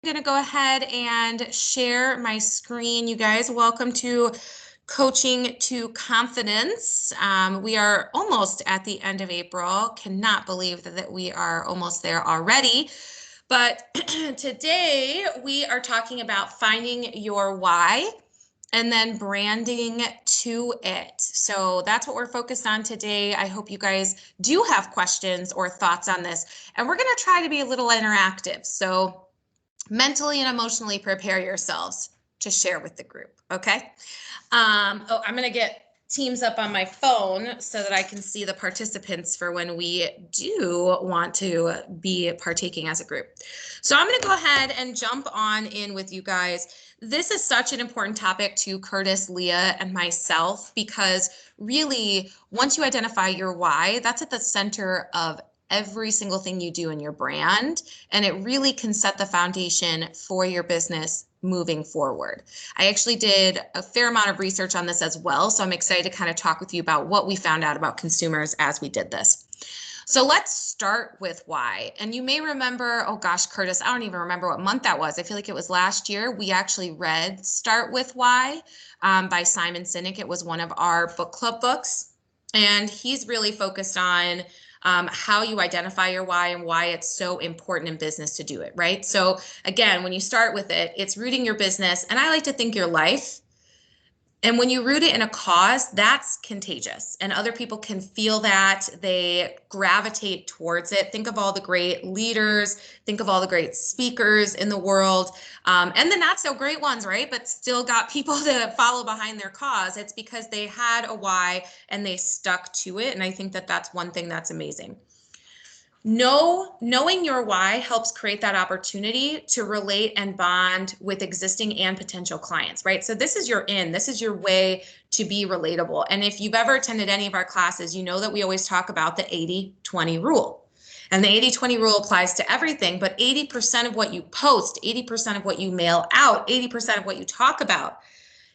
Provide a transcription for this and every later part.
going to go ahead and share my screen. You guys, welcome to Coaching to Confidence. We are almost at the end of April. Cannot believe that we are almost there already. But today we are talking about finding your why and then branding to it. So that's what we're focused on today. I hope you guys do have questions or thoughts on this. And we're going to try to be a little interactive. So mentally and emotionally prepare yourselves to share with the group, okay? I'm going to get Teams up on my phone so that I can see the participants for when we do want to be partaking as a group. So I'm going to go ahead and jump on in with you guys. This is such an important topic to Curtis, Leah, and myself, because really, once you identify your why, that's at the center of every single thing you do in your brand, and it really can set the foundation for your business moving forward. I actually did a fair amount of research on this as well, so I'm excited to kind of talk with you about what we found out about consumers as we did this. So let's start with why. And you may remember, oh gosh, Curtis, I don't even remember what month that was. I feel like it was last year. We actually read Start With Why by Simon Sinek. It was one of our book club books. And he's really focused on how you identify your why and why it's so important in business to do it, right? So again, when you start with it, it's rooting your business, and I like to think your life. And when you root it in a cause, that's contagious, and other people can feel that. They gravitate towards it. Think of all the great leaders, think of all the great speakers in the world, and the not so great ones, right? But still got people to follow behind their cause. It's because they had a why and they stuck to it. And I think that that's one thing that's amazing. Knowing your why helps create that opportunity to relate and bond with existing and potential clients, right? So this is your way to be relatable. And if you've ever attended any of our classes, you know that we always talk about the 80-20 rule. And the 80-20 rule applies to everything, but 80% of what you post, 80% of what you mail out, 80% of what you talk about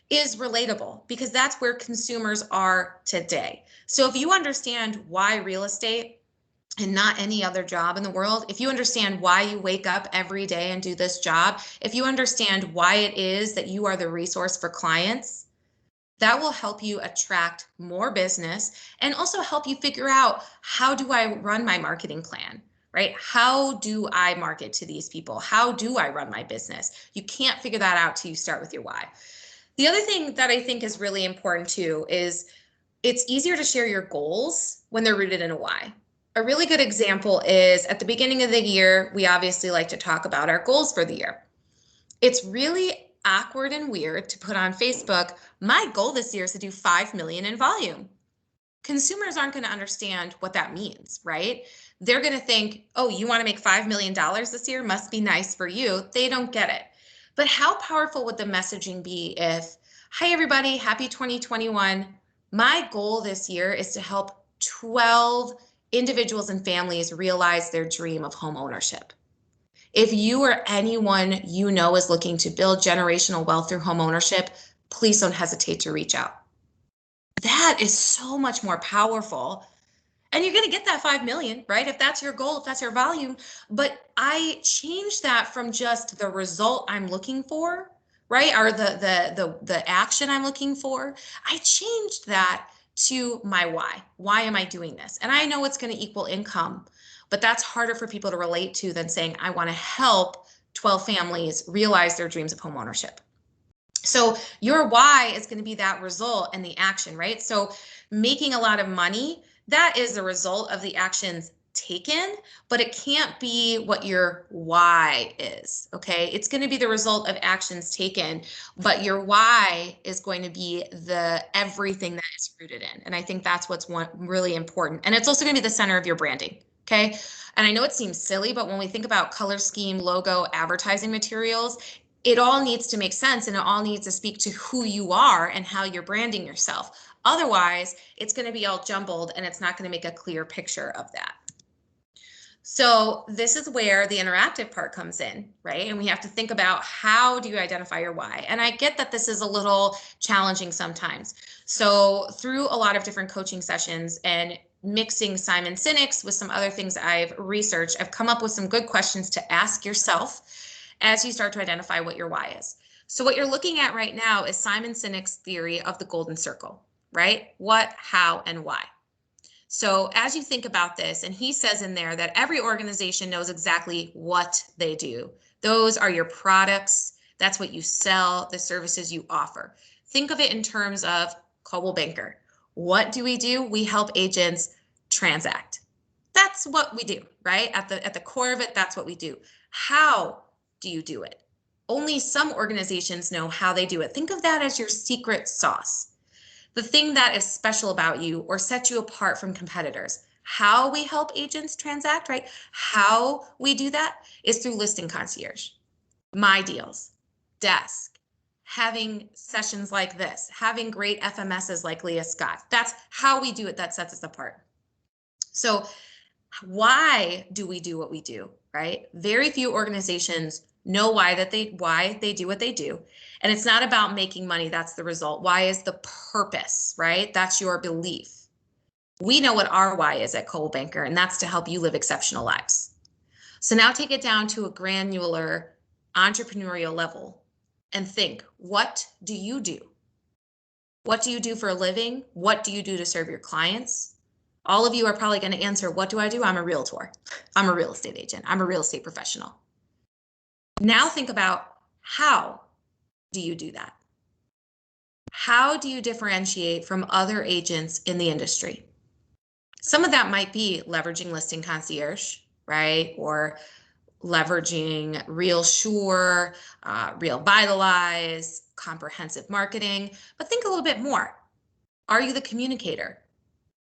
is relatable, because that's where consumers are today. So if you understand why real estate and not any other job in the world, if you understand why you wake up every day and do this job, if you understand why it is that you are the resource for clients, that will help you attract more business and also help you figure out, how do I run my marketing plan, right? How do I market to these people? How do I run my business? You can't figure that out till you start with your why. The other thing that I think is really important too is it's easier to share your goals when they're rooted in a why. A really good example is at the beginning of the year, we obviously like to talk about our goals for the year. It's really awkward and weird to put on Facebook, my goal this year is to do 5 million in volume. Consumers aren't going to understand what that means, right? They're going to think, oh, you want to make $5 million this year? Must be nice for you. They don't get it. But how powerful would the messaging be if, hi, everybody, happy 2021. My goal this year is to help 12 individuals and families realize their dream of home ownership. If you or anyone you know is looking to build generational wealth through home ownership, please don't hesitate to reach out. That is so much more powerful. And you're going to get that 5 million, right? If that's your goal, if that's your volume. But I changed that from just the result I'm looking for, right? Or the action I'm looking for. I changed that to my why. Why am I doing this? And I know it's going to equal income, but that's harder for people to relate to than saying, I want to help 12 families realize their dreams of home ownership. So your why is going to be that result and the action, right? So making a lot of money, that is the result of the actions taken, but it can't be what your why is, okay? It's going to be the result of actions taken, but your why is going to be the everything that it's rooted in. And I think that's what's really important. And it's also going to be the center of your branding, okay? And I know it seems silly, but when we think about color scheme, logo, advertising materials, it all needs to make sense, and it all needs to speak to who you are and how you're branding yourself. Otherwise, it's going to be all jumbled and it's not going to make a clear picture of that. So this is where the interactive part comes in, right? And we have to think about, how do you identify your why? And I get that this is a little challenging sometimes. So through a lot of different coaching sessions and mixing Simon Sinek's with some other things I've researched, I've come up with some good questions to ask yourself. as you start to identify what your why is. So what you're looking at right now is Simon Sinek's theory of the golden circle, right? What, how, and why. So as you think about this, and he says in there that every organization knows exactly what they do. Those are your products. That's what you sell, the services you offer. Think of it in terms of Coldwell Banker. What do? We help agents transact. That's what we do, right? At the core of it, that's what we do. How do you do it? Only some organizations know how they do it. Think of that as your secret sauce, the thing that is special about you or sets you apart from competitors. How we help agents transact, right? How we do that is through Listing Concierge, My Deals, Desk, having sessions like this, having great FMSs like Leah Scott. That's how we do it. That sets us apart. So why do we do what we do, right? Very few organizations know why they do what they do. And it's not about making money, that's the result. Why is the purpose, right? That's your belief. We know what our why is at Coldwell Banker, and that's to help you live exceptional lives. So now take it down to a granular entrepreneurial level and think, what do you do? What do you do for a living? What do you do to serve your clients? All of you are probably going to answer, what do I do? I'm a realtor. I'm a real estate agent. I'm a real estate professional. Now think about, how do you do that? How do you differentiate from other agents in the industry? Some of that might be leveraging Listing Concierge, right? Or leveraging RealSure, RealVitalize, comprehensive marketing. But think a little bit more. Are you the communicator?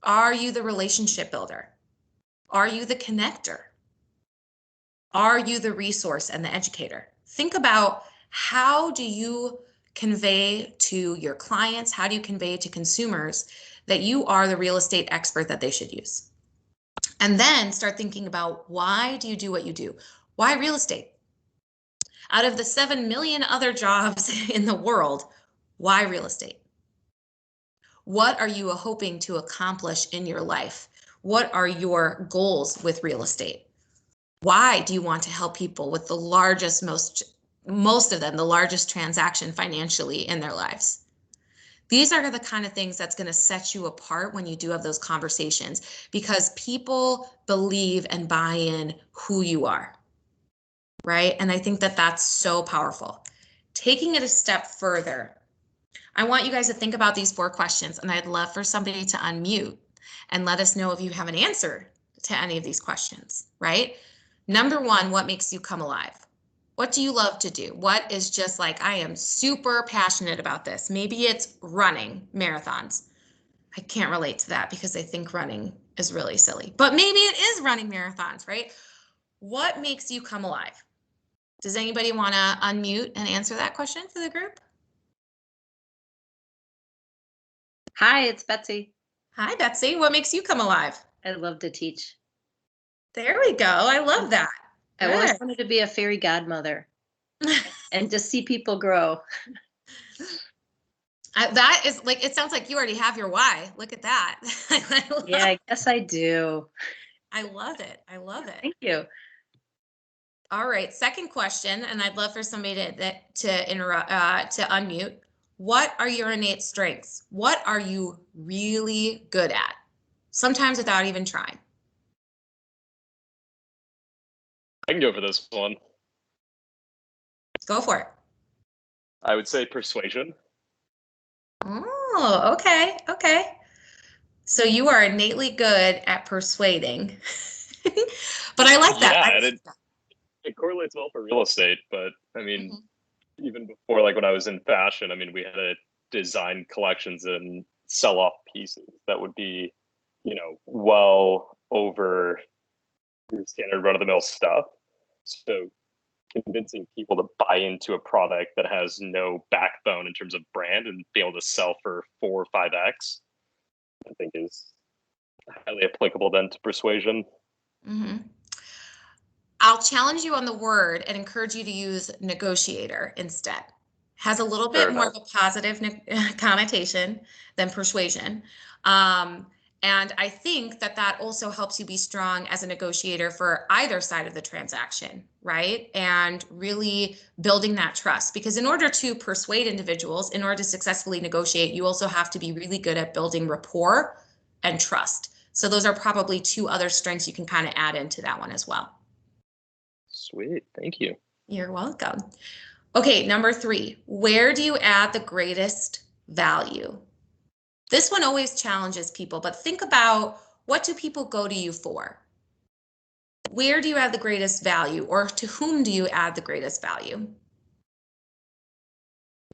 Are you the relationship builder? Are you the connector? Are you the resource and the educator? Think about, how do you convey to your clients, how do you convey to consumers that you are the real estate expert that they should use? And then start thinking about, why do you do what you do? Why real estate? Out of the 7 million other jobs in the world, why real estate? What are you hoping to accomplish in your life? What are your goals with real estate? Why do you want to help people with the largest, most of them, the largest transaction financially in their lives? These are the kind of things that's going to set you apart when you do have those conversations, because people believe and buy in who you are, right? And I think that that's so powerful. Taking it a step further, I want you guys to think about these 4 questions, and I'd love for somebody to unmute and let us know if you have an answer to any of these questions, right? Number 1, what makes you come alive? What do you love to do? What is just like, I am super passionate about this? Maybe it's running marathons. I can't relate to that because I think running is really silly, but maybe it is running marathons, right? What makes you come alive? Does anybody want to unmute and answer that question for the group? Hi, it's Betsy. Hi, Betsy. What makes you come alive? I love to teach. There we go. I love that. I always wanted to be a fairy godmother and just see people grow. That is like, it sounds like you already have your why. Look at that. Yeah, I guess I do. I love it. I love it. Thank you. All right. Second question, and I'd love for somebody to interrupt, to unmute. What are your innate strengths? What are you really good at? Sometimes without even trying. I can go for this one. Go for it. I would say persuasion. Oh, okay. Okay. So you are innately good at persuading. But I like that. Yeah, and it correlates well for real estate. But I mean, even before, like when I was in fashion, I mean, we had to design collections and sell off pieces that would be, well over your standard run-of-the-mill stuff. So convincing people to buy into a product that has no backbone in terms of brand and be able to sell for 4 or 5x, I think is highly applicable then to persuasion. Mm-hmm. I'll challenge you on the word and encourage you to use negotiator instead. Has a little bit more of a positive connotation than persuasion. And I think that that also helps you be strong as a negotiator for either side of the transaction, right? And really building that trust, because in order to persuade individuals, in order to successfully negotiate, you also have to be really good at building rapport and trust. So those are probably two other strengths you can kind of add into that one as well. Sweet. Thank you. You're welcome. Okay, number 3, where do you add the greatest value? This one always challenges people, but think about, what do people go to you for? Where do you add the greatest value, or to whom do you add the greatest value?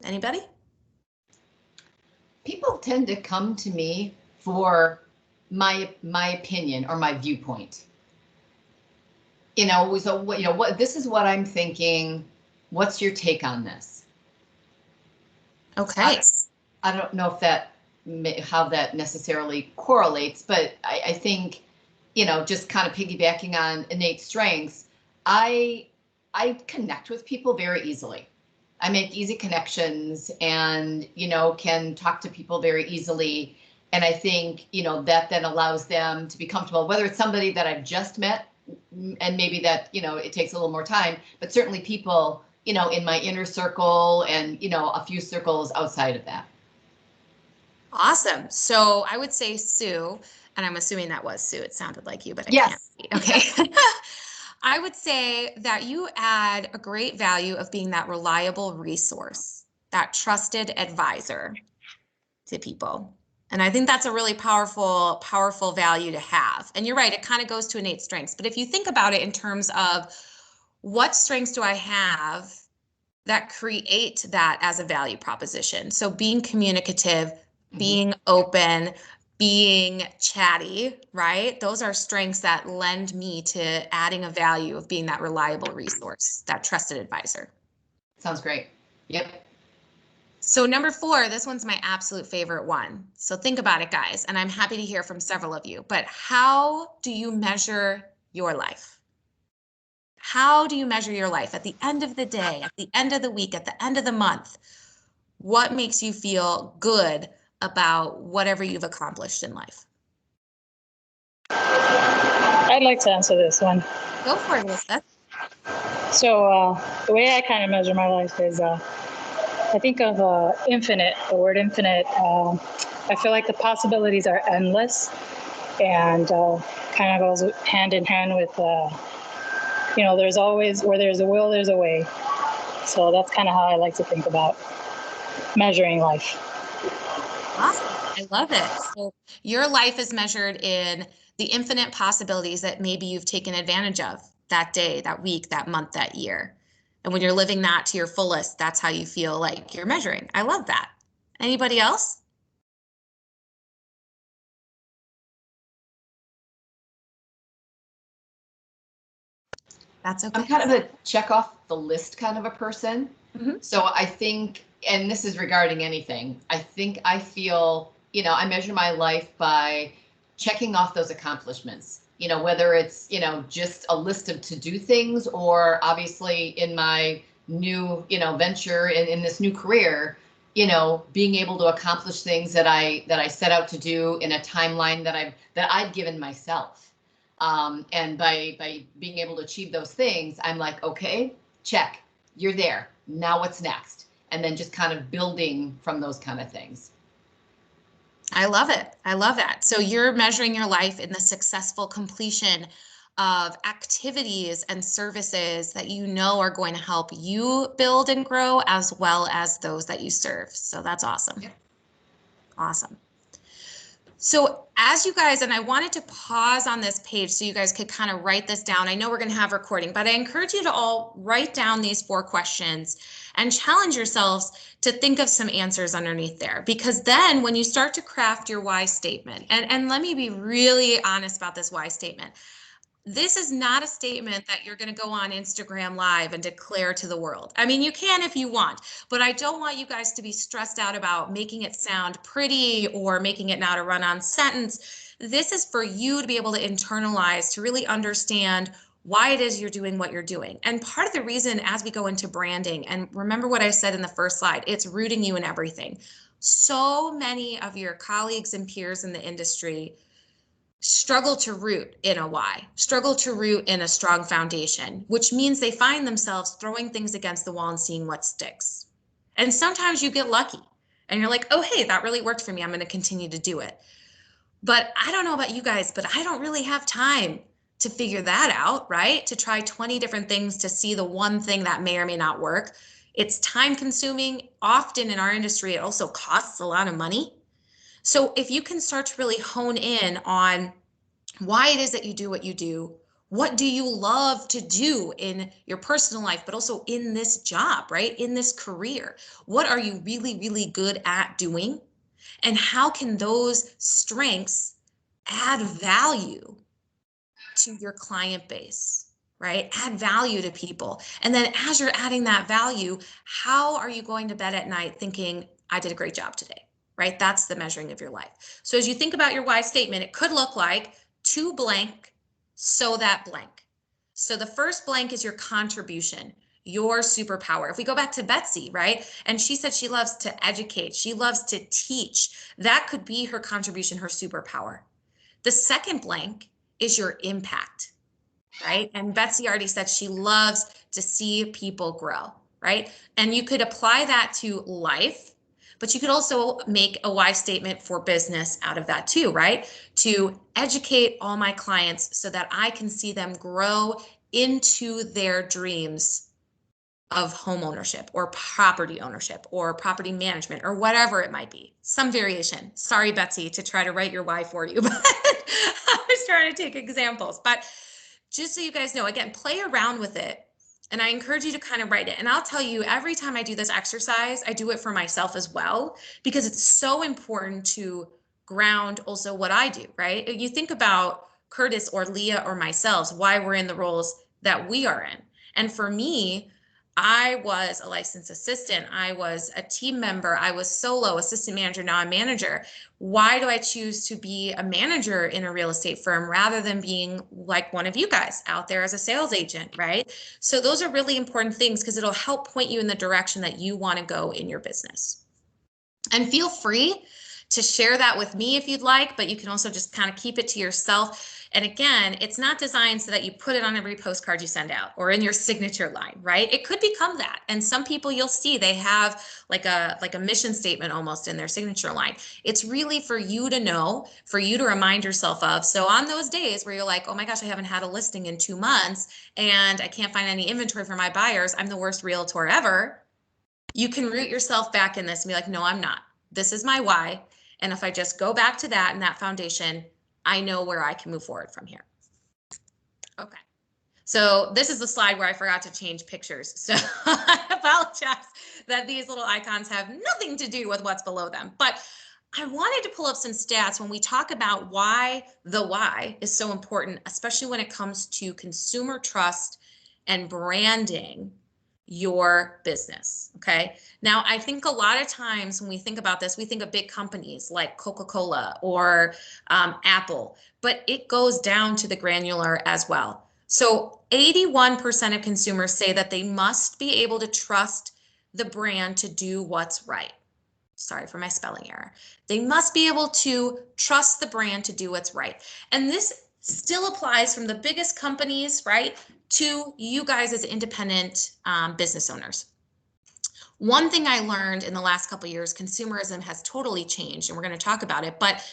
Anybody? People tend to come to me for my opinion or my viewpoint. So what this is what I'm thinking. What's your take on this? Okay. I don't know if how that necessarily correlates, but I think, just kind of piggybacking on innate strengths, I connect with people very easily. I make easy connections and, can talk to people very easily. And I think, that then allows them to be comfortable, whether it's somebody that I've just met and maybe that, it takes a little more time, but certainly people, in my inner circle and, a few circles outside of that. Awesome. So I would say Sue, and I'm assuming that was Sue. It sounded like you, but I Yes. can't see. Okay. I would say that you add a great value of being that reliable resource, that trusted advisor to people. And I think that's a really powerful value to have. And you're right, it kind of goes to innate strengths. But if you think about it in terms of, what strengths do I have that create that as a value proposition? So being communicative, being open, being chatty, right? Those are strengths that lend me to adding a value of being that reliable resource, that trusted advisor. Sounds great. Yep. So number 4, this one's my absolute favorite one. So think about it, guys, and I'm happy to hear from several of you, but how do you measure your life? How do you measure your life at the end of the day, at the end of the week, at the end of the month? What makes you feel good about whatever you've accomplished in life? I'd like to answer this one. Go for it, Elizabeth. So the way I kind of measure my life is I think of infinite, the word infinite. I feel like the possibilities are endless and kind of goes hand in hand with, there's always, where there's a will, there's a way. So that's kind of how I like to think about measuring life. Awesome. I love it. So your life is measured in the infinite possibilities that maybe you've taken advantage of that day, that week, that month, that year. And when you're living that to your fullest, that's how you feel like you're measuring. I love that. Anybody else? That's okay. I'm kind of a check off the list kind of a person. So I think, and this is regarding anything, I feel, I measure my life by checking off those accomplishments, whether it's, just a list of to-do things, or obviously in my new, venture in this new career, being able to accomplish things that I set out to do in a timeline that I'd given myself. And by being able to achieve those things, I'm like, okay, check, you're there. Now what's next? And then just kind of building from those kind of things. I love it. I love that. So you're measuring your life in the successful completion of activities and services that you know are going to help you build and grow, as well as those that you serve. So that's awesome. Yep. Awesome. So as you guys, and I wanted to pause on this page so you guys could kind of write this down. I know we're going to have recording, but I encourage you to all write down these 4 questions and challenge yourselves to think of some answers underneath there. Because then when you start to craft your why statement, and let me be really honest about this why statement. This is not a statement that you're going to go on Instagram Live and declare to the world. I mean, you can if you want, but I don't want you guys to be stressed out about making it sound pretty or making it not a run-on sentence. This is for you to be able to internalize, to really understand why it is you're doing what you're doing. And part of the reason as we go into branding, and remember what I said in the first slide, it's rooting you in everything. So many of your colleagues and peers in the industry struggle to root in a why, struggle to root in a strong foundation, which means they find themselves throwing things against the wall and seeing what sticks. And sometimes you get lucky and you're like, oh, hey, that really worked for me. I'm going to continue to do it. But I don't know about you guys, but I don't really have time to figure that out, right? To try 20 different things to see the one thing that may or may not work. It's time consuming. Often in our industry, it also costs a lot of money. So if you can start to really hone in on why it is that you do what you do, what do you love to do in your personal life, but also in this job, right? In this career, what are you really, really good at doing? And how can those strengths add value to your client base, right? Add value to people. And then as you're adding that value, how are you going to bed at night thinking, I did a great job today, right? That's the measuring of your life. So as you think about your why statement, it could look like to blank, so that blank. So the first blank is your contribution, your superpower. If we go back to Betsy, right? And she said she loves to educate, she loves to teach. That could be her contribution, her superpower. The second blank is your impact, right? And Betsy already said she loves to see people grow, right? And you could apply that to life, but you could also make a why statement for business out of that too, right? To educate all my clients so that I can see them grow into their dreams of home ownership or property ownership or property management or whatever it might be. Some variation. Sorry, Betsy, to try to write your why for you, but I was trying to take examples. But just so you guys know, again, play around with it. And I encourage you to kind of write it. And I'll tell you, every time I do this exercise, I do it for myself as well, because it's so important to ground also what I do, right? You think about Curtis or Leah or myself, why we're in the roles that we are in. And for me, I was a licensed assistant. I was a team member. I was solo assistant manager. Now I'm manager. Why do I choose to be a manager in a real estate firm rather than being like one of you guys out there as a sales agent, right? So those are really important things because it'll help point you in the direction that you want to go in your business. And feel free to share that with me if you'd like, but you can also just kind of keep it to yourself. And again, it's not designed so that you put it on every postcard you send out or in your signature line, right? It could become that. And some people you'll see they have like a mission statement almost in their signature line. It's really for you to know, for you to remind yourself of. So on those days where you're like, oh my gosh, I haven't had a listing in 2 months and I can't find any inventory for my buyers, I'm the worst realtor ever. You can root yourself back in this and be like, no, I'm not. This is my why. And if I just go back to that and that foundation, I know where I can move forward from here. Okay. So this is the slide where I forgot to change pictures. So I apologize that these little icons have nothing to do with what's below them. But I wanted to pull up some stats when we talk about why the why is so important, especially when it comes to consumer trust and branding your business. Okay. Now, I think a lot of times when we think about this, we think of big companies like Coca-Cola or Apple, but it goes down to the granular as well. So 81% of consumers say that they must be able to trust the brand to do what's right. Sorry for my spelling error. They must be able to trust the brand to do what's right. And this still applies from the biggest companies, right, to you guys as independent business owners. One thing I learned in the last couple of years, consumerism has totally changed, and we're going to talk about it. But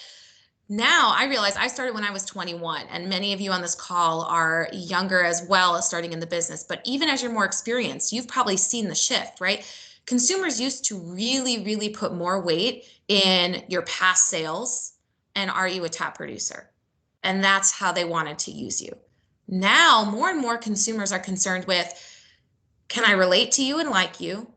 now I realize I started when I was 21, and many of you on this call are younger as well, starting in the business. But even as you're more experienced, you've probably seen the shift, right? Consumers used to really, really put more weight in your past sales and are you a top producer? And that's how they wanted to use you. Now, more and more consumers are concerned with, can I relate to you and like you?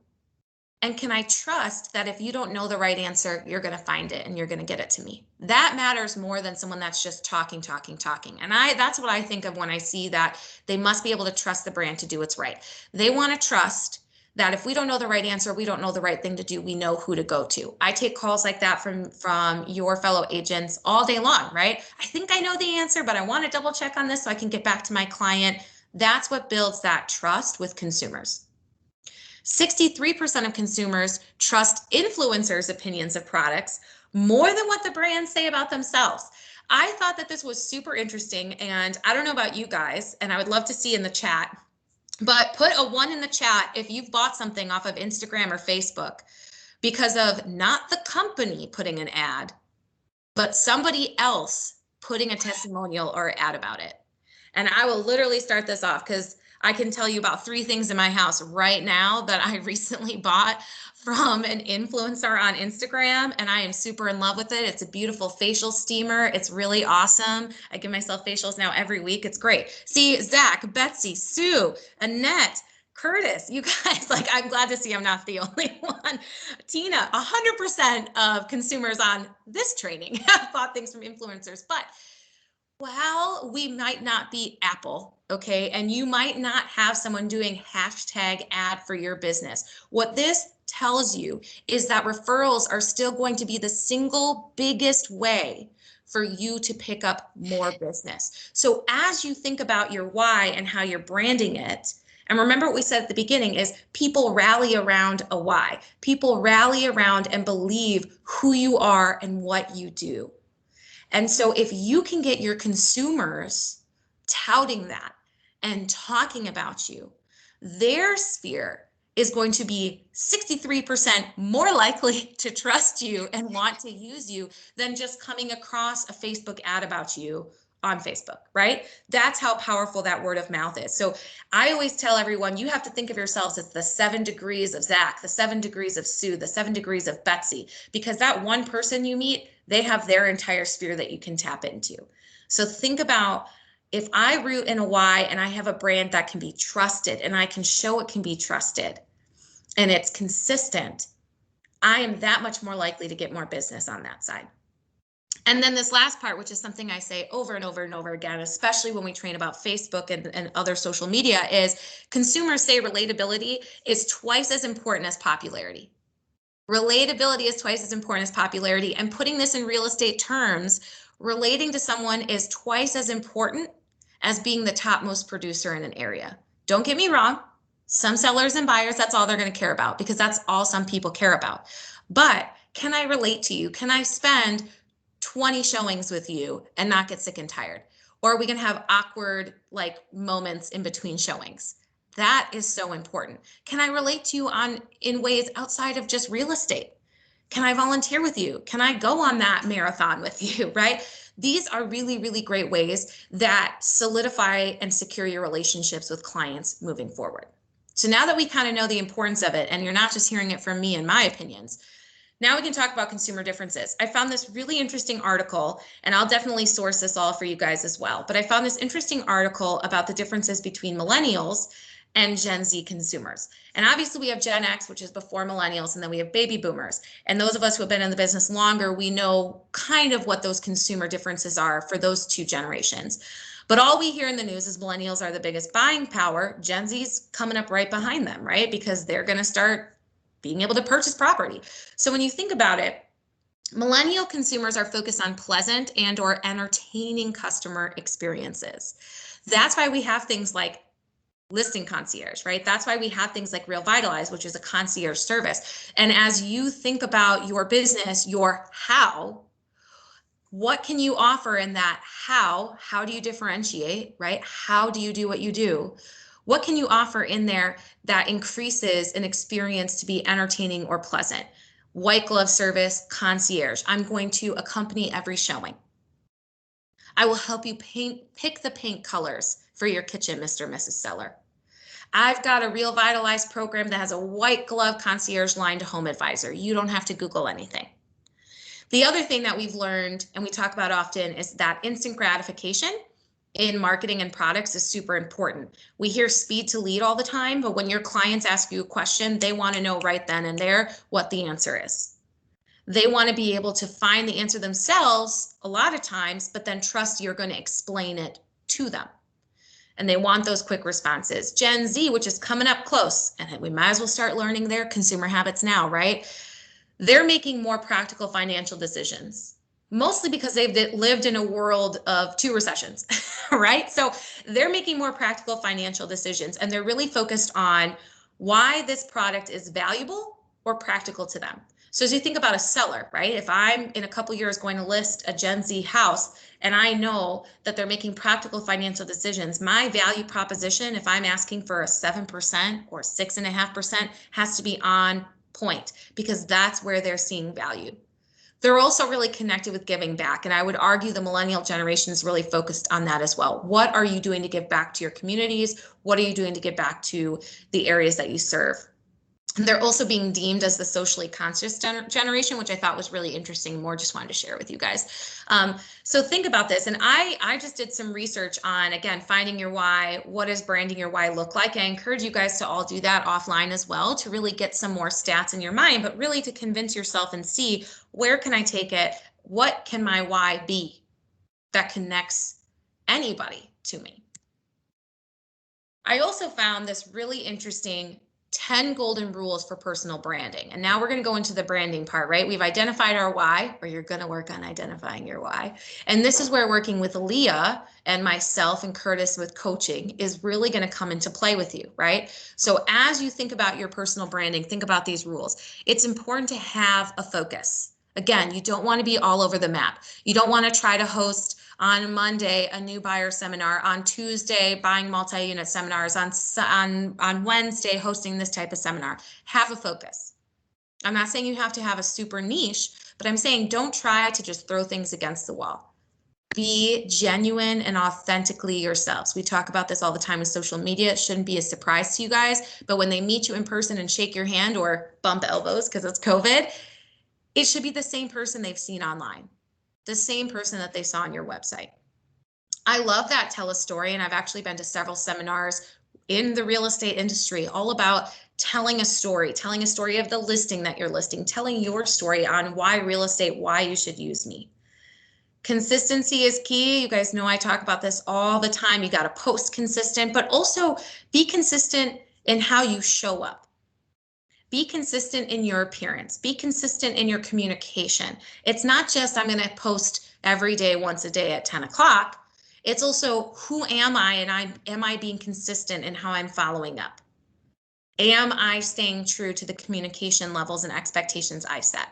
And can I trust that if you don't know the right answer, you're going to find it and you're going to get it to me? That matters more than someone that's just talking. And that's what I think of when I see that they must be able to trust the brand to do what's right. They want to trust that if we don't know the right answer, we don't know the right thing to do, we know who to go to. I take calls like that from your fellow agents all day long, right? I think I know the answer, but I want to double check on this so I can get back to my client. That's what builds that trust with consumers. 63% of consumers trust influencers' opinions of products more than what the brands say about themselves. I thought that this was super interesting, and I don't know about you guys, and I would love to see in the chat, but put a 1 in the chat if you've bought something off of Instagram or Facebook because of not the company putting an ad, but somebody else putting a testimonial or ad about it. And I will literally start this off because I can tell you about 3 things in my house right now that I recently bought from an influencer on Instagram, and I am super in love with it. It's a beautiful facial steamer. It's really awesome. I give myself facials now every week. It's great. See, Zach, Betsy, Sue, Annette, Curtis, you guys, like, I'm glad to see I'm not the only one. Tina, 100% of consumers on this training have bought things from influencers, but while we might not be Apple, okay, and you might not have someone doing hashtag ad for your business, what this tells you is that referrals are still going to be the single biggest way for you to pick up more business. So as you think about your why and how you're branding it, and remember what we said at the beginning is people rally around a why. People rally around and believe who you are and what you do. And so if you can get your consumers touting that and talking about you, their sphere is going to be 63% more likely to trust you and want to use you than just coming across a Facebook ad about you on Facebook, right? That's how powerful that word of mouth is. So I always tell everyone, you have to think of yourselves as the 7 degrees of Zach, the 7 degrees of Sue, the 7 degrees of Betsy, because that one person you meet, they have their entire sphere that you can tap into. So think about, if I root in a why and I have a brand that can be trusted and I can show it can be trusted and it's consistent, I am that much more likely to get more business on that side. And then this last part, which is something I say over and over and over again, especially when we train about Facebook and other social media, is consumers say relatability is twice as important as popularity. Relatability is twice as important as popularity. And putting this in real estate terms, relating to someone is twice as important as being the topmost producer in an area. Don't get me wrong. Some sellers and buyers, that's all they're going to care about because that's all some people care about. But can I relate to you? Can I spend 20 showings with you and not get sick and tired? Or are we going to have awkward moments in between showings? That is so important. Can I relate to you in ways outside of just real estate? Can I volunteer with you? Can I go on that marathon with you, right? These are really, really great ways that solidify and secure your relationships with clients moving forward. So now that we kind of know the importance of it, and you're not just hearing it from me and my opinions, now we can talk about consumer differences. I found this really interesting article, and I'll definitely source this all for you guys as well. But I found this interesting article about the differences between millennials and Gen Z consumers. And obviously we have Gen X, which is before millennials, and then we have baby boomers. And those of us who have been in the business longer, we know kind of what those consumer differences are for those 2 generations. But all we hear in the news is millennials are the biggest buying power. Gen Z's coming up right behind them, right? Because they're going to start being able to purchase property. So when you think about it, millennial consumers are focused on pleasant and or entertaining customer experiences. That's why we have things like listing concierge, right? That's why we have things like Real Vitalize, which is a concierge service. And as you think about your business, your how, what can you offer in that how? How do you differentiate, right? How do you do what you do? What can you offer in there that increases an experience to be entertaining or pleasant? White glove service, concierge. I'm going to accompany every showing. I will help you pick the paint colors for your kitchen, Mr. and Mrs. Seller. I've got a Real Vitalize program that has a white glove concierge line to home advisor. You don't have to Google anything. The other thing that we've learned and we talk about often is that instant gratification in marketing and products is super important. We hear speed to lead all the time, but when your clients ask you a question, they want to know right then and there what the answer is. They want to be able to find the answer themselves a lot of times, but then trust you're going to explain it to them. And they want those quick responses. Gen Z, which is coming up close, and we might as well start learning their consumer habits now, right? They're making more practical financial decisions, mostly because they've lived in a world of 2 recessions, right? So they're making more practical financial decisions, and they're really focused on why this product is valuable or practical to them. So as you think about a seller, right? If I'm in a couple years going to list a Gen Z house and I know that they're making practical financial decisions, my value proposition, if I'm asking for a 7% or 6.5%, has to be on point because that's where they're seeing value. They're also really connected with giving back. And I would argue the millennial generation is really focused on that as well. What are you doing to give back to your communities? What are you doing to give back to the areas that you serve? And they're also being deemed as the socially conscious generation, which I thought was really interesting. More just wanted to share with you guys. So think about this. And I just did some research on, again, finding your why. What does branding your why look like? I encourage you guys to all do that offline as well to really get some more stats in your mind, but really to convince yourself and see where can I take it? What can my why be that connects anybody to me? I also found this really interesting 10 golden rules for personal branding. And now we're going to go into the branding part, right? We've identified our why, or you're going to work on identifying your why. And this is where working with Leah and myself and Curtis with coaching is really going to come into play with you, right? So as you think about your personal branding, think about these rules. It's important to have a focus. Again, you don't want to be all over the map. You don't want to try to host on Monday a new buyer seminar, on Tuesday buying multi-unit seminars, on Wednesday hosting this type of seminar. Have a focus. I'm not saying you have to have a super niche, but I'm saying don't try to just throw things against the wall. Be genuine and authentically yourselves. We talk about this all the time with social media. It shouldn't be a surprise to you guys, but when they meet you in person and shake your hand or bump elbows because it's COVID, it should be the same person they've seen online. The same person that they saw on your website. I love that tell a story, and I've actually been to several seminars in the real estate industry all about telling a story of the listing that you're listing, telling your story on why real estate, why you should use me. Consistency is key. You guys know I talk about this all the time. You got to post consistent, but also be consistent in how you show up. Be consistent in your appearance. Be consistent in your communication. It's not just I'm going to post every day, once a day at 10 o'clock. It's also who am I, and am I being consistent in how I'm following up? Am I staying true to the communication levels and expectations I set?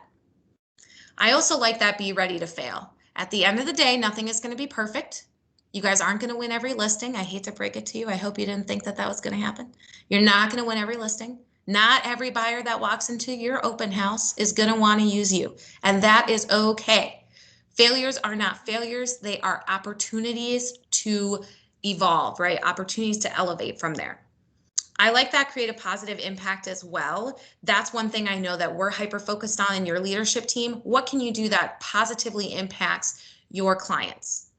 I also like that be ready to fail. At the end of the day, nothing is going to be perfect. You guys aren't going to win every listing. I hate to break it to you. I hope you didn't think that was going to happen. You're not going to win every listing. Not every buyer that walks into your open house is going to want to use you, and that is okay. Failures are not failures. They are opportunities to evolve, right? Opportunities to elevate from there. I like that create a positive impact as well. That's one thing I know that we're hyper-focused on in your leadership team. What can you do that positively impacts your clients?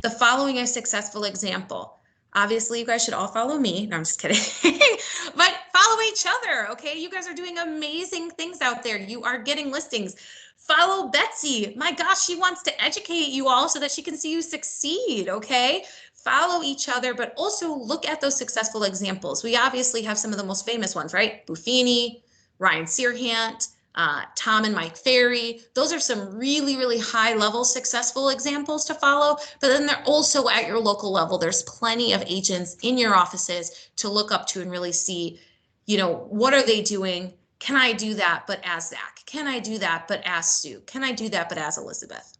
The following a successful example. Obviously, you guys should all follow me. No, I'm just kidding. But follow each other, okay? You guys are doing amazing things out there. You are getting listings. Follow Betsy. My gosh, she wants to educate you all so that she can see you succeed, okay? Follow each other, but also look at those successful examples. We obviously have some of the most famous ones, right? Buffini, Ryan Searhant, Tom and Mike Ferry. Those are some really, really high level successful examples to follow, but then they're also at your local level. There's plenty of agents in your offices to look up to and really see, what are they doing? Can I do that, but as Zach? Can I do that, but as Sue? Can I do that, but as Elizabeth?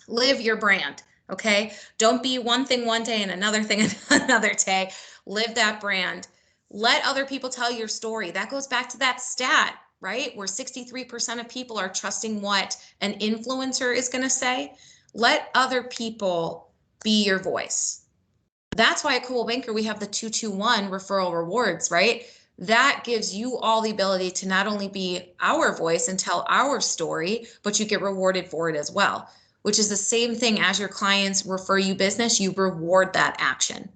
Live your brand, okay? Don't be one thing one day and another thing another day. Live that brand. Let other people tell your story. That goes back to that stat, right? Where 63% of people are trusting what an influencer is going to say. Let other people be your voice. That's why at Coldwell Banker, we have the 221 referral rewards, right? That gives you all the ability to not only be our voice and tell our story, but you get rewarded for it as well, which is the same thing as your clients refer you business, you reward that action.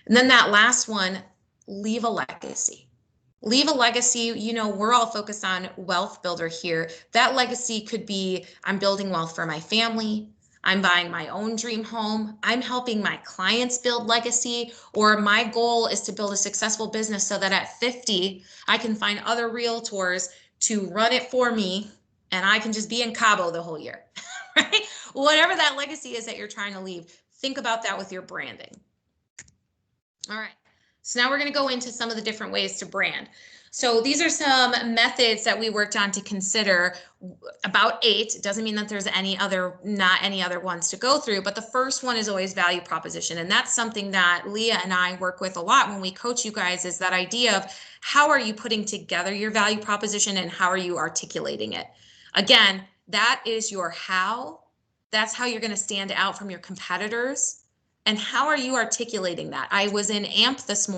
And then that last one, leave a legacy. Leave a legacy. We're all focused on wealth builder here. That legacy could be, I'm building wealth for my family. I'm buying my own dream home. I'm helping my clients build legacy, or my goal is to build a successful business so that at 50, I can find other realtors to run it for me and I can just be in Cabo the whole year, right? Whatever that legacy is that you're trying to leave, think about that with your branding. All right. So now we're going to go into some of the different ways to brand. So these are some methods that we worked on to consider, about 8. It doesn't mean that there's not any other ones to go through, but the first one is always value proposition. And that's something that Leah and I work with a lot when we coach you guys, is that idea of how are you putting together your value proposition and how are you articulating it? Again, that is your how. That's how you're going to stand out from your competitors. And how are you articulating that? I was in AMP this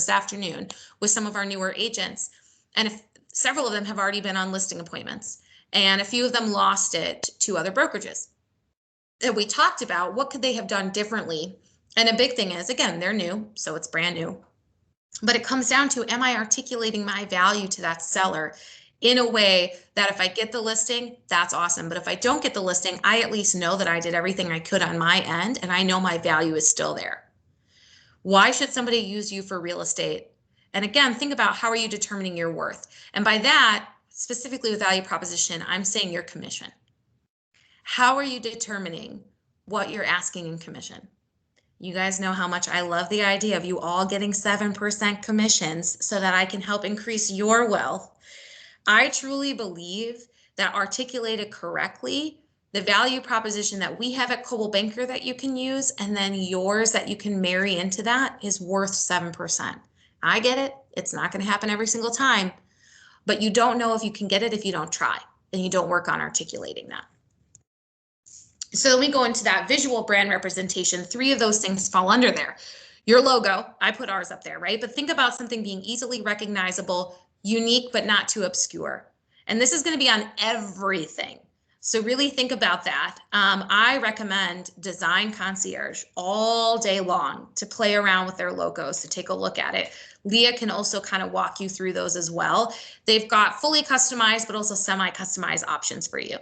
afternoon with some of our newer agents, and several of them have already been on listing appointments, and a few of them lost it to other brokerages. And we talked about what could they have done differently. And a big thing is, again, they're new, so it's brand new. But it comes down to, am I articulating my value to that seller in a way that if I get the listing, that's awesome. But if I don't get the listing, I at least know that I did everything I could on my end and I know my value is still there. Why should somebody use you for real estate? And again, think about, how are you determining your worth? And by that, specifically with value proposition, I'm saying your commission. How are you determining what you're asking in commission? You guys know how much I love the idea of you all getting 7% commissions so that I can help increase your wealth. I truly believe that articulated correctly, the value proposition that we have at Coldwell Banker that you can use, and then yours that you can marry into that, is worth 7%. I get it. It's not going to happen every single time, but you don't know if you can get it if you don't try and you don't work on articulating that. So then we go into that visual brand representation. 3 of those things fall under there. Your logo, I put ours up there, right? But think about something being easily recognizable, unique, but not too obscure. And this is going to be on everything. So really think about that. I recommend Design Concierge all day long to play around with their logos, to take a look at it. Leah can also kind of walk you through those as well. They've got fully customized, but also semi-customized options for you.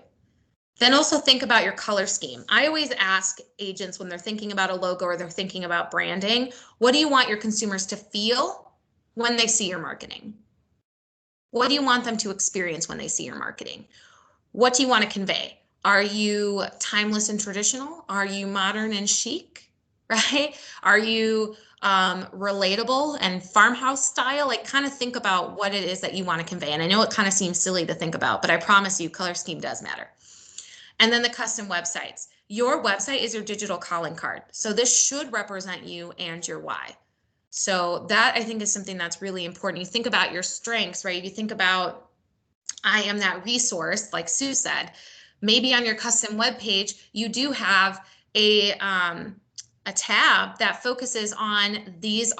Then also think about your color scheme. I always ask agents when they're thinking about a logo or they're thinking about branding, what do you want your consumers to feel when they see your marketing? What do you want them to experience when they see your marketing? What do you want to convey? Are you timeless and traditional? Are you modern and chic, right? Are you relatable and farmhouse style? Like, kind of think about what it is that you want to convey. And I know it kind of seems silly to think about, but I promise you, color scheme does matter. And then the custom websites. Your website is your digital calling card. So this should represent you and your why. So that, I think, is something that's really important. You think about your strengths, right? You think about, I am that resource, like Sue said. Maybe on your custom web page, you do have a tab that focuses on, this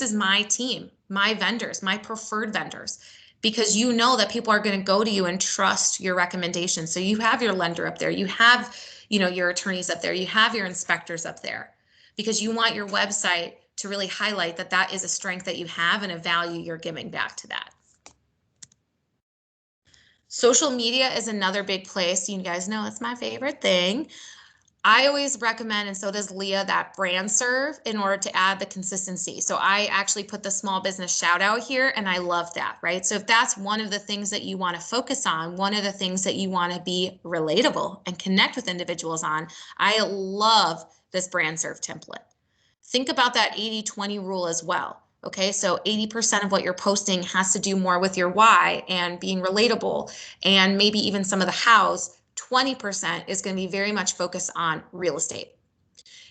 is my team, my vendors, my preferred vendors, because you know that people are going to go to you and trust your recommendations. So you have your lender up there, you have, your attorneys up there, you have your inspectors up there, because you want your website to really highlight that that is a strength that you have and a value you're giving back to that. Social media is another big place. You guys know it's my favorite thing. I always recommend, and so does Leah, that brand serve in order to add the consistency. So I actually put the small business shout out here, and I love that, right? So if that's one of the things that you want to focus on, one of the things that you want to be relatable and connect with individuals on, I love this brand serve template. Think about that 80-20 rule as well. Okay, so 80% of what you're posting has to do more with your why and being relatable, and maybe even some of the hows. 20% is going to be very much focused on real estate.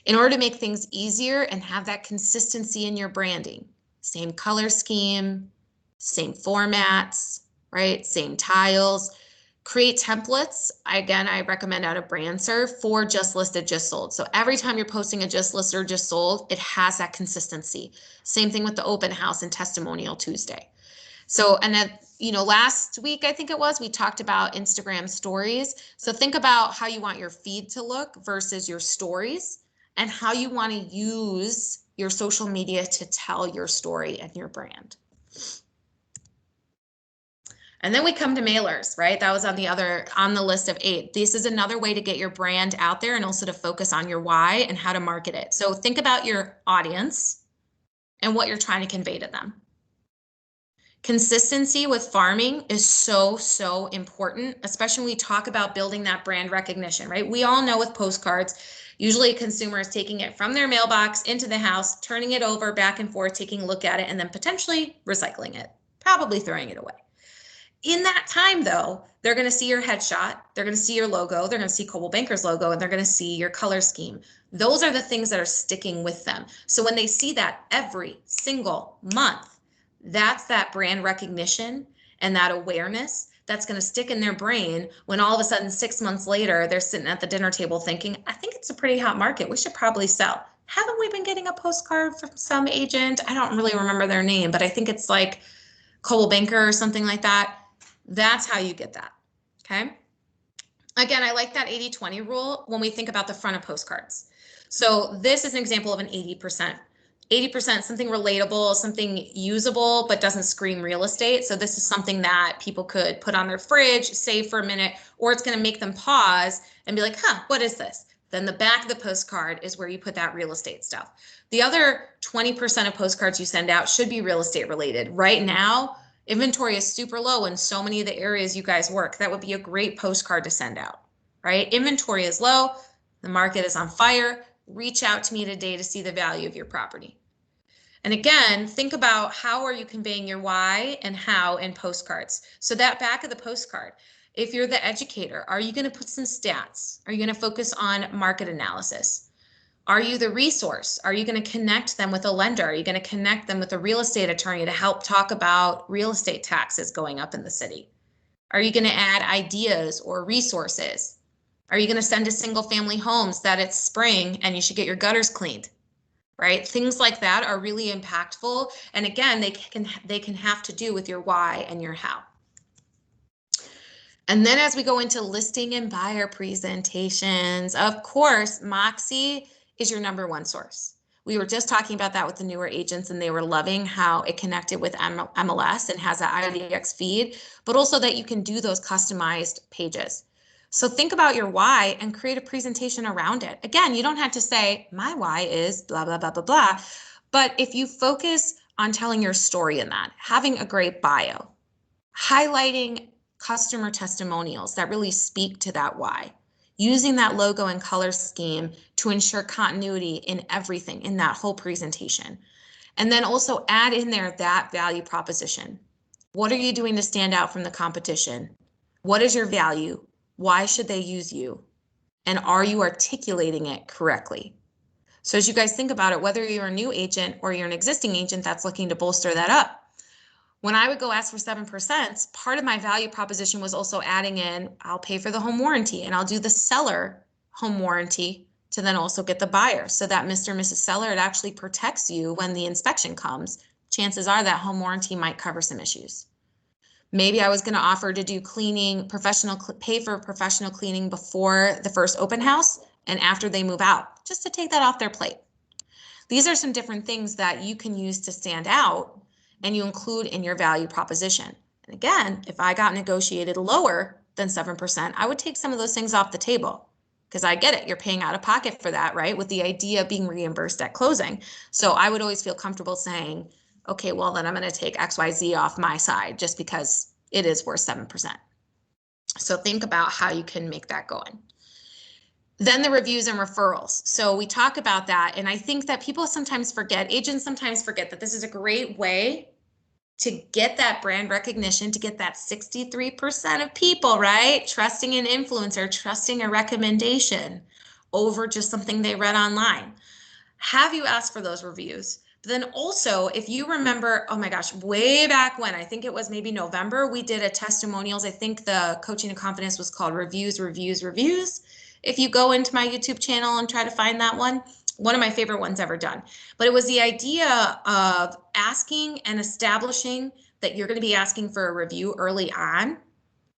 In order to make things easier and have that consistency in your branding, same color scheme, same formats, right? Same tiles. Create templates. Again, I recommend out of BrandServe for just listed, just sold. So every time you're posting a just listed or just sold, it has that consistency. Same thing with the open house and testimonial Tuesday. So, and then, last week, I think it was, we talked about Instagram stories. So think about how you want your feed to look versus your stories, and how you want to use your social media to tell your story and your brand. And then we come to mailers, right? That was on the list of 8. This is another way to get your brand out there and also to focus on your why and how to market it. So think about your audience and what you're trying to convey to them. Consistency with farming is so, so important, especially when we talk about building that brand recognition, right? We all know with postcards, Usually a consumer is taking it from their mailbox into the house, turning it over back and forth, taking a look at it, and then potentially recycling it, probably throwing it away. In that time, though, they're going to see your headshot, they're going to see your logo, they're going to see Coldwell Banker's logo, and they're going to see your color scheme. Those are the things that are sticking with them. So when they see that every single month, that's that brand recognition and that awareness that's going to stick in their brain when all of a sudden 6 months later, they're sitting at the dinner table thinking, I think it's a pretty hot market. We should probably sell. Haven't we been getting a postcard from some agent? I don't really remember their name, but I think it's like Coldwell Banker or something like that. That's how you get that, okay? Again, I like that 80-20 rule when we think about the front of postcards. So this is an example of an 80%. 80% something relatable, something usable, but doesn't scream real estate. So this is something that people could put on their fridge, save for a minute, or it's going to make them pause and be like, huh, what is this? Then the back of the postcard is where you put that real estate stuff. The other 20% of postcards you send out should be real estate related. Right now, inventory is super low in so many of the areas you guys work. That would be a great postcard to send out, right? Inventory is low. The market is on fire. Reach out to me today to see the value of your property. And again, think about how are you conveying your why and how in postcards. So that back of the postcard, if you're the educator, are you going to put some stats? Are you going to focus on market analysis? Are you the resource? Are you going to connect them with a lender? Are you going to connect them with a real estate attorney to help talk about real estate taxes going up in the city? Are you going to add ideas or resources? Are you going to send to single family homes that it's spring and you should get your gutters cleaned? Right? Things like that are really impactful. And again, they can have to do with your why and your how. And then as we go into listing and buyer presentations, of course, Moxie is your number one source. We were just talking about that with the newer agents, and they were loving how it connected with MLS and has that IDX feed, but also that you can do those customized pages. So think about your why and create a presentation around it. Again, you don't have to say, my why is blah, blah, blah, blah, blah. But if you focus on telling your story in that, having a great bio, highlighting customer testimonials that really speak to that why, using that logo and color scheme to ensure continuity in everything in that whole presentation. And then also add in there that value proposition. What are you doing to stand out from the competition? What is your value? Why should they use you? And are you articulating it correctly? So as you guys think about it, whether you're a new agent or you're an existing agent that's looking to bolster that up, when I would go ask for 7%, part of my value proposition was also adding in, I'll pay for the home warranty and I'll do the seller home warranty to then also get the buyer. So that Mr. and Mrs. Seller, it actually protects you when the inspection comes. Chances are that home warranty might cover some issues. Maybe I was going to offer to do cleaning, pay for professional cleaning before the first open house and after they move out, just to take that off their plate. These are some different things that you can use to stand out and you include in your value proposition. And again, if I got negotiated lower than 7%, I would take some of those things off the table because I get it. You're paying out of pocket for that, right? With the idea of being reimbursed at closing. So I would always feel comfortable saying, okay, well, then I'm going to take XYZ off my side just because it is worth 7%. So think about how you can make that going. Then the reviews and referrals. So we talk about that. And I think that people sometimes forget, agents sometimes forget that this is a great way to get that brand recognition, to get that 63% of people, right? Trusting an influencer, trusting a recommendation over just something they read online. Have you asked for those reviews? But then also, if you remember, oh my gosh, way back when, I think it was maybe November, we did a testimonials. I think the Coaching to Confidence was called Reviews, Reviews, Reviews. If you go into my YouTube channel and try to find that one of my favorite ones ever done. But it was the idea of asking and establishing that you're going to be asking for a review early on,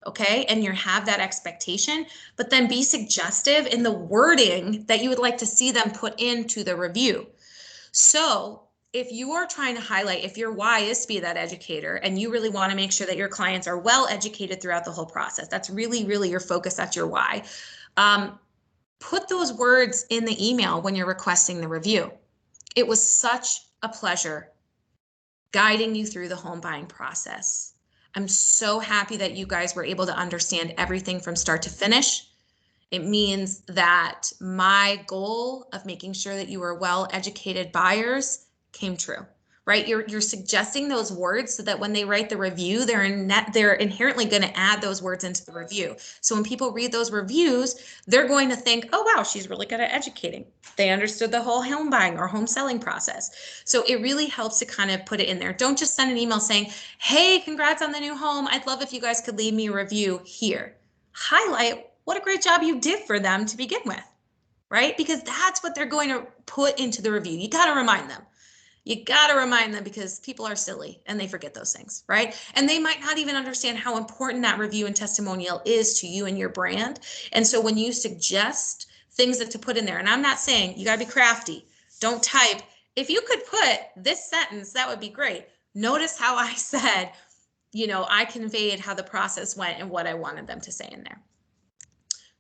okay? And you have that expectation, but then be suggestive in the wording that you would like to see them put into the review. So if you are trying to highlight, if your why is to be that educator and you really want to make sure that your clients are well educated throughout the whole process, that's really, really your focus, that's your why. Put those words in the email when you're requesting the review. It was such a pleasure guiding you through the home buying process. I'm so happy that you guys were able to understand everything from start to finish. It means that my goal of making sure that you are well-educated buyers came true, right? You're suggesting those words so that when they write the review, they're inherently going to add those words into the review. So when people read those reviews, they're going to think, oh, wow, she's really good at educating. They understood the whole home buying or home selling process. So it really helps to kind of put it in there. Don't just send an email saying, hey, congrats on the new home. I'd love if you guys could leave me a review here. Highlight what a great job you did for them to begin with, right? Because that's what they're going to put into the review. You got to remind them. You got to remind them because people are silly and they forget those things, right? And they might not even understand how important that review and testimonial is to you and your brand. And so when you suggest things that to put in there, and I'm not saying you got to be crafty, don't type, if you could put this sentence, that would be great. Notice how I said, you know, I conveyed how the process went and what I wanted them to say in there.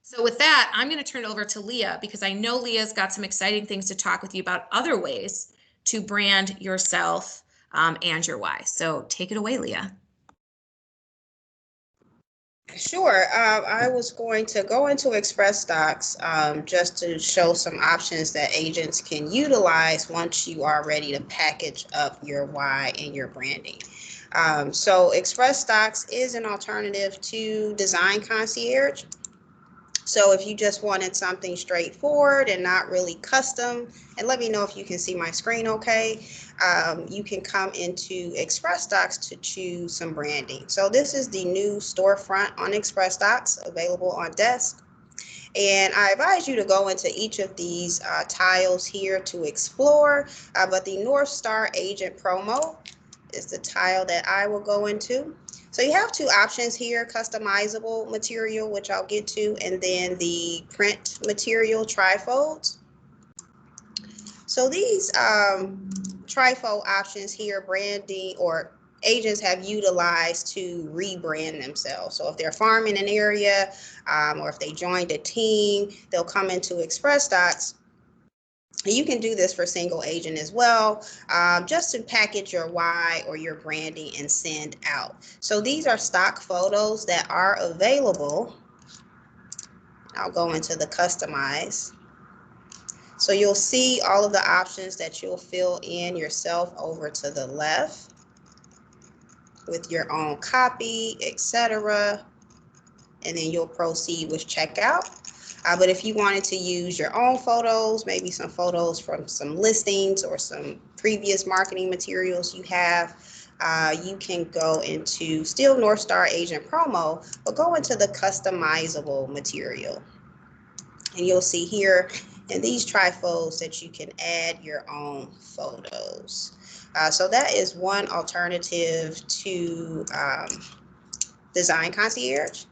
So with that, I'm going to turn it over to Leah because I know Leah's got some exciting things to talk with you about other ways to brand yourself and your why. So take it away, Leah. Sure. I was going to go into Express Docs just to show some options that agents can utilize once you are ready to package up your why and your branding. So Express Docs is an alternative to Design Concierge. So if you just wanted something straightforward and not really custom, and let me know if you can see my screen okay, you can come into Express Docs to choose some branding. So this is the new storefront on Express Docs available on desk. And I advise you to go into each of these tiles here to explore, but the North Star Agent Promo is the tile that I will go into. So you have two options here, customizable material, which I'll get to, and then the print material trifolds. So these trifold options here, branding or agents have utilized to rebrand themselves. So if they're farming an area or if they joined a team, they'll come into Express Docs. You can do this for single agent as well, just to package your why or your branding and send out. So these are stock photos that are available. I'll go into the customize. So you'll see all of the options that you'll fill in yourself over to the left with your own copy, etc. And then you'll proceed with checkout. But if you wanted to use your own photos, maybe some photos from some listings or some previous marketing materials you have, you can go into still North Star Agent Promo, but go into the customizable material. And you'll see here in these trifolds that you can add your own photos. So that is one alternative to Design Concierge.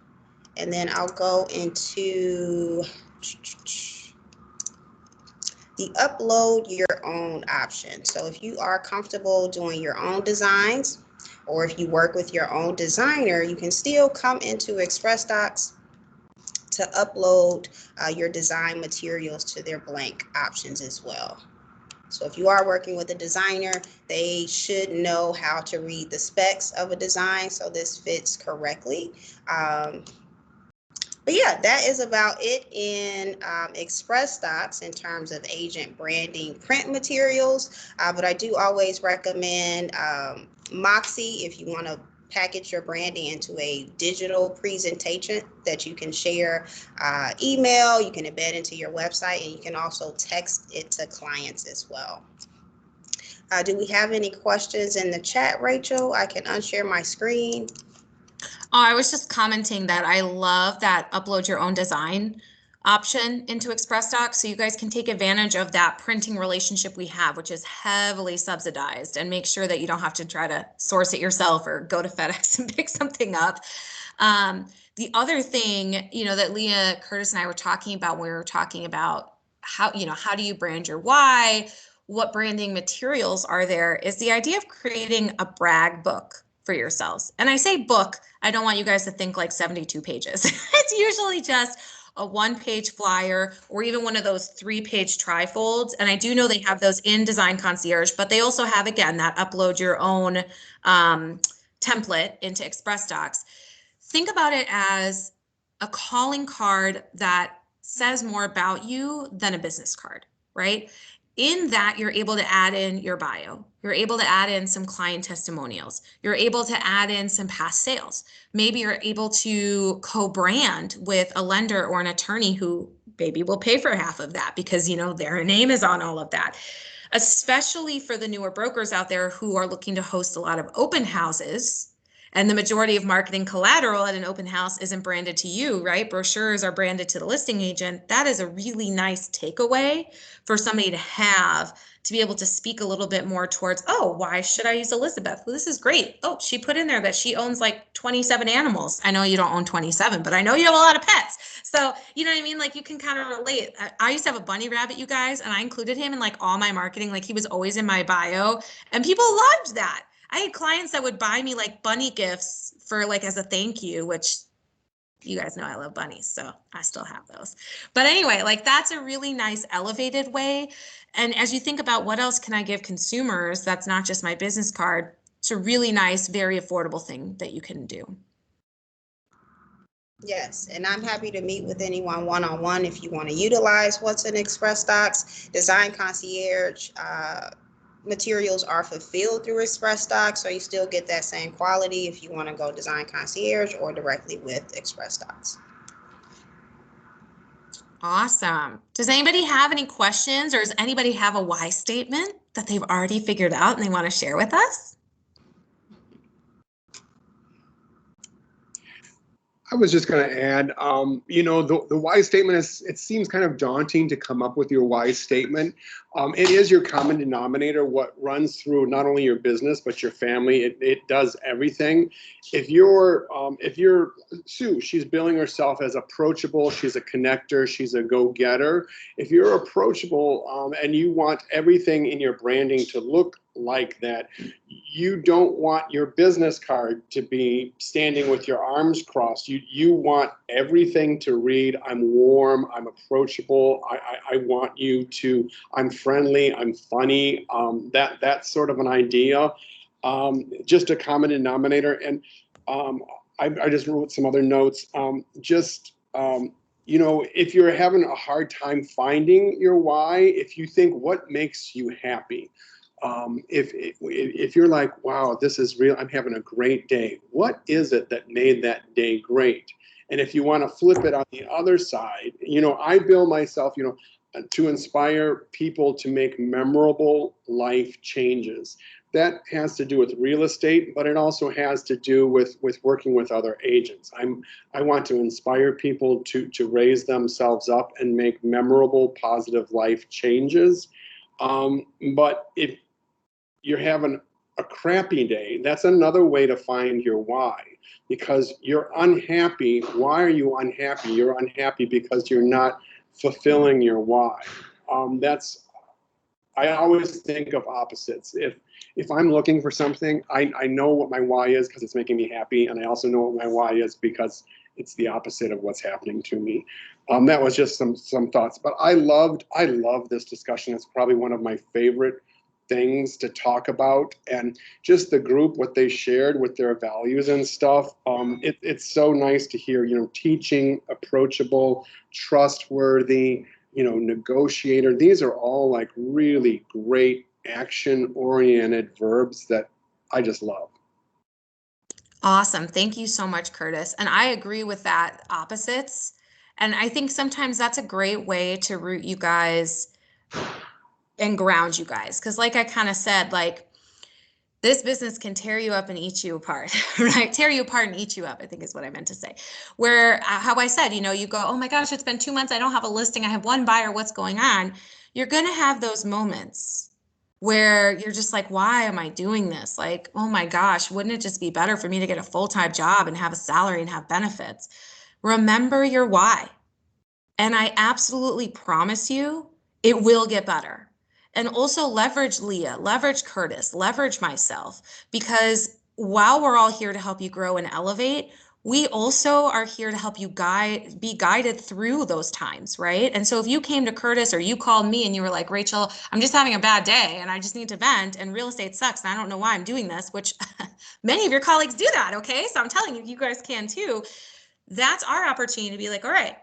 And then I'll go into the upload your own option. So if you are comfortable doing your own designs, or if you work with your own designer, you can still come into Express Docs to upload your design materials to their blank options as well. So if you are working with a designer, they should know how to read the specs of a design, so this fits correctly. But yeah, that is about it in Express Docs in terms of agent branding print materials. But I do always recommend Moxie if you want to package your branding into a digital presentation that you can share email, you can embed into your website, and you can also text it to clients as well. Do we have any questions in the chat, Rachel? I can unshare my screen. Oh, I was just commenting that I love that upload your own design option into Express Docs, so you guys can take advantage of that printing relationship we have, which is heavily subsidized, and make sure that you don't have to try to source it yourself or go to FedEx and pick something up. The other thing, you know, that Leah, Curtis, and I were talking about when we were talking about how, you know, how do you brand your why, what branding materials are there, is the idea of creating a brag book for yourselves. And I say book, I don't want you guys to think like 72 pages. It's usually just a one-page flyer or even one of those 3-page trifolds. And I do know they have those in Design Concierge, but they also have, again, that upload your own template into Express Docs. Think about it as a calling card that says more about you than a business card, right? In that, you're able to add in your bio. You're able to add in some client testimonials. You're able to add in some past sales. Maybe you're able to co-brand with a lender or an attorney who maybe will pay for half of that because, you know, their name is on all of that. Especially for the newer brokers out there who are looking to host a lot of open houses. And the majority of marketing collateral at an open house isn't branded to you, right? Brochures are branded to the listing agent. That is a really nice takeaway for somebody to have, to be able to speak a little bit more towards, oh, why should I use Elizabeth? Well, this is great. Oh, she put in there that she owns like 27 animals. I know you don't own 27, but I know you have a lot of pets. So, you know what I mean? Like you can kind of relate. I used to have a bunny rabbit, you guys, and I included him in like all my marketing. Like he was always in my bio and people loved that. I had clients that would buy me like bunny gifts for like as a thank you, which you guys know I love bunnies, so I still have those. But anyway, like that's a really nice elevated way. And as you think about what else can I give consumers that's not just my business card, it's a really nice, very affordable thing that you can do. Yes, and I'm happy to meet with anyone one-on-one if you want to utilize what's in Express Docs. Design Concierge materials are fulfilled through Express Docs, so you still get that same quality if you want to go Design Concierge or directly with Express Docs. Awesome. Does anybody have any questions, or does anybody have a why statement that they've already figured out and they want to share with us? I was just going to add, you know, the why statement is, it seems kind of daunting to come up with your why statement. It is your common denominator, what runs through not only your business, but your family. It does everything. If you're Sue, she's billing herself as approachable. She's a connector. She's a go-getter. If you're approachable and you want everything in your branding to look like that, you don't want your business card to be standing with your arms crossed. You want everything to read, I'm warm, I'm approachable, I want you to, I'm friendly, I'm funny, that's sort of an idea. Just a common denominator. And I just wrote some other notes. You know, if you're having a hard time finding your why, if you think what makes you happy, if you're like, wow, this is real, I'm having a great day, what is it that made that day great? And if you want to flip it on the other side, you know, I bill myself, you know, to inspire people to make memorable life changes. That has to do with real estate, but it also has to do with working with other agents. I want to inspire people to raise themselves up and make memorable, positive life changes. But if you're having a crappy day, that's another way to find your why, because you're unhappy. Why are you unhappy? You're unhappy because you're not fulfilling your why. I always think of opposites. If I'm looking for something, I know what my why is because it's making me happy, and I also know what my why is because it's the opposite of what's happening to me. That was just some thoughts, but I love this discussion. It's probably one of my favorite things to talk about, and just the group, what they shared with their values and stuff. It's so nice to hear, you know, teaching, approachable, trustworthy, you know, negotiator. These are all like really great action-oriented verbs that I just love. Awesome. Thank you so much, Curtis. And I agree with that, opposites. And I think sometimes that's a great way to root you guys and ground you guys. Because like I kind of said, like this business can tear you up and eat you apart, right? Tear you apart and eat you up, I think is what I meant to say. Where, how I said, you know, you go, oh my gosh, it's been 2 months. I don't have a listing. I have one buyer. What's going on? You're going to have those moments where you're just like, why am I doing this? Like, oh my gosh, wouldn't it just be better for me to get a full-time job and have a salary and have benefits? Remember your why. And I absolutely promise you, it will get better. And also leverage Leah, leverage Curtis, leverage myself, because while we're all here to help you grow and elevate, we also are here to help you be guided through those times, right? And so if you came to Curtis or you called me and you were like, Rachel, I'm just having a bad day and I just need to vent and real estate sucks and I don't know why I'm doing this, which many of your colleagues do that, okay? So I'm telling you, you guys can too. That's our opportunity to be like, all right,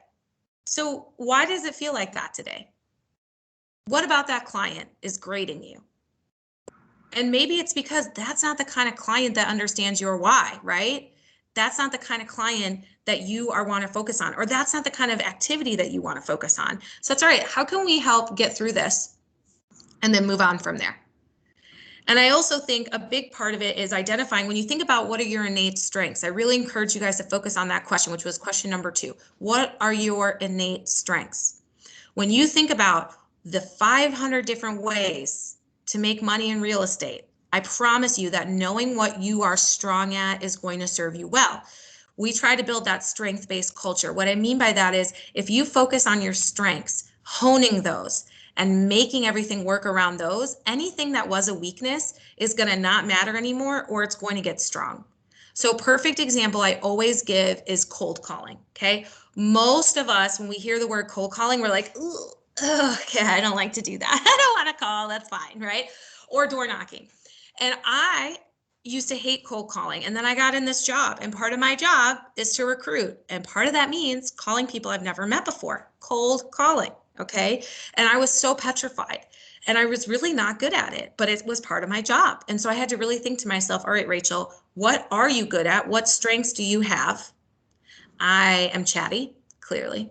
So why does it feel like that today? What about that client is grating you? And maybe it's because that's not the kind of client that understands your why, right? That's not the kind of client that you want to focus on, or that's not the kind of activity that you want to focus on. So that's all right. How can we help get through this and then move on from there? And I also think a big part of it is identifying, when you think about what are your innate strengths, I really encourage you guys to focus on that question, which was question number 2. What are your innate strengths? When you think about the 500 different ways to make money in real estate, I promise you that knowing what you are strong at is going to serve you well. We try to build that strength-based culture. What I mean by that is if you focus on your strengths, honing those, and making everything work around those, anything that was a weakness is going to not matter anymore, or it's going to get strong. So perfect example I always give is cold calling, okay? Most of us, when we hear the word cold calling, we're like, ooh, okay, I don't like to do that. I don't want to call, that's fine, right? Or door knocking. And I used to hate cold calling. And then I got in this job, and part of my job is to recruit. And part of that means calling people I've never met before, cold calling. Okay. And I was so petrified, and I was really not good at it, but it was part of my job. And so I had to really think to myself, all right, Rachel, what are you good at? What strengths do you have? I am chatty, clearly.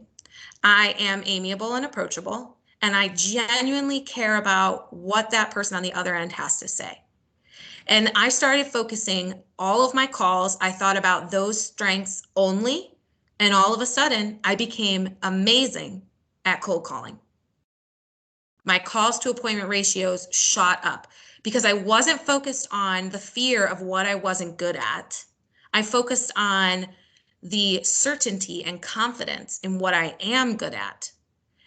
I am amiable and approachable, and I genuinely care about what that person on the other end has to say. And I started focusing all of my calls. I thought about those strengths only, and all of a sudden I became amazing at cold calling. My calls to appointment ratios shot up because I wasn't focused on the fear of what I wasn't good at. I focused on the certainty and confidence in what I am good at.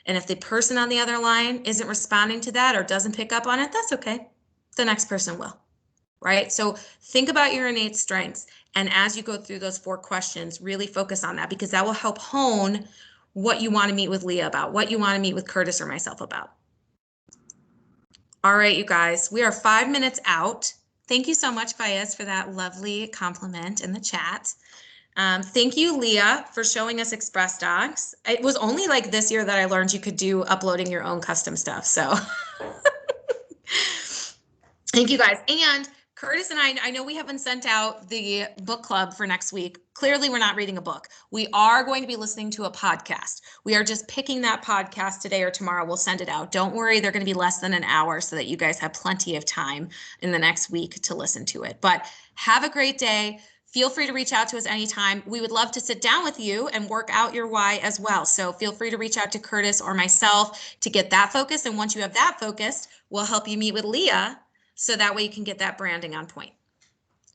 And if the person on the other line isn't responding to that or doesn't pick up on it, that's okay. The next person will, right? So think about your innate strengths. And as you go through those 4 questions, really focus on that, because that will help hone what you want to meet with Leah about, what you want to meet with Curtis or myself about. All right, you guys, we are 5 minutes out. Thank you so much, Fayez, for that lovely compliment in the chat. Thank you, Leah, for showing us Express Docs. It was only like this year that I learned you could do uploading your own custom stuff. So thank you, guys. And Curtis and I know we haven't sent out the book club for next week. Clearly, we're not reading a book. We are going to be listening to a podcast. We are just picking that podcast today or tomorrow. We'll send it out. Don't worry, they're going to be less than an hour so that you guys have plenty of time in the next week to listen to it. But have a great day. Feel free to reach out to us anytime. We would love to sit down with you and work out your why as well. So feel free to reach out to Curtis or myself to get that focused. And once you have that focused, we'll help you meet with Leah so that way you can get that branding on point.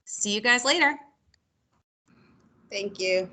See you guys later. Thank you.